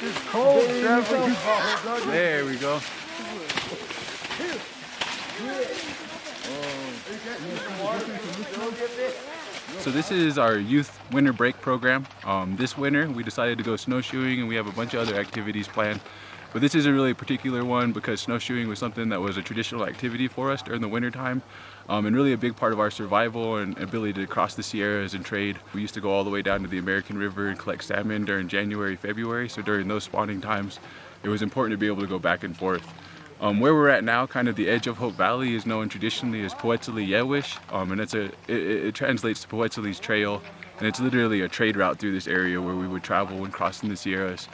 It's cold, There we go. So this is our youth winter break program. This winter we decided to go snowshoeing, and we have a bunch of other activities planned. But this is a really particular one because snowshoeing was something that was a traditional activity for us during the winter time, and really a big part of our survival and ability to cross the Sierras and trade. We used to go all the way down to the American River and collect salmon during January, February. So during those spawning times, it was important to be able to go back and forth. Where we're at now, kind of the edge of Hope Valley, is known traditionally as Poetzeli Yewish, and it translates to Poetzeli's Trail, and it's literally a trade route through this area where we would travel when crossing the Sierras.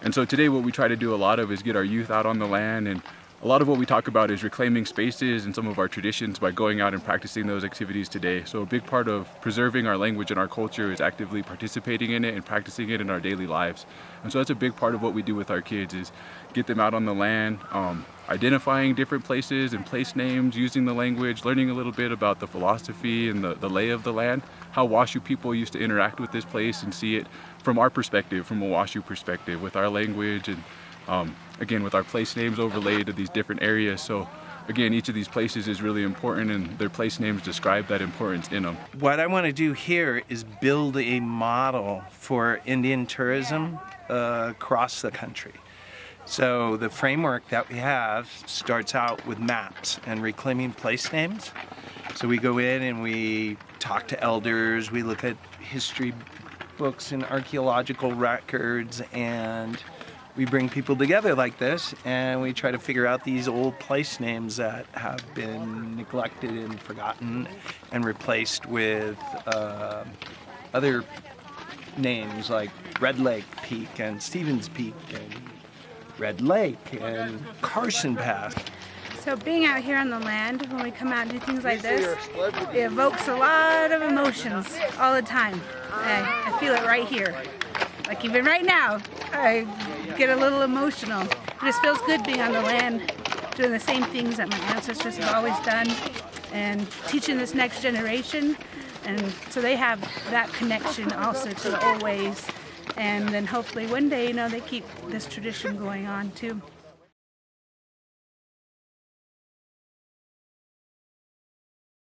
And so today what we try to do a lot of is get our youth out on the land, and a lot of what we talk about is reclaiming spaces and some of our traditions by going out and practicing those activities today. So a big part of preserving our language and our culture is actively participating in it and practicing it in our daily lives. And so that's a big part of what we do with our kids, is get them out on the land, identifying different places and place names, using the language, learning a little bit about the philosophy and the lay of the land, how Washoe people used to interact with this place and see it from our perspective, from a Washoe perspective, with our language and again with our place names overlaid to these different areas. So again, each of these places is really important, and their place names describe that importance in them. What I want to do here is build a model for Indian tourism across the country. So the framework that we have starts out with maps and reclaiming place names. So we go in and we talk to elders, we look at history books and archaeological records, and we bring people together like this, and we try to figure out these old place names that have been neglected and forgotten and replaced with other names like Red Lake Peak and Stevens Peak and Red Lake and Carson Pass. So being out here on the land, when we come out and do things like this, it evokes a lot of emotions all the time. I feel it right here. Like even right now, I get a little emotional. It just feels good being on the land, doing the same things that my ancestors have always done, and teaching this next generation. And so they have that connection also to the old ways. And then hopefully one day, they keep this tradition going on too.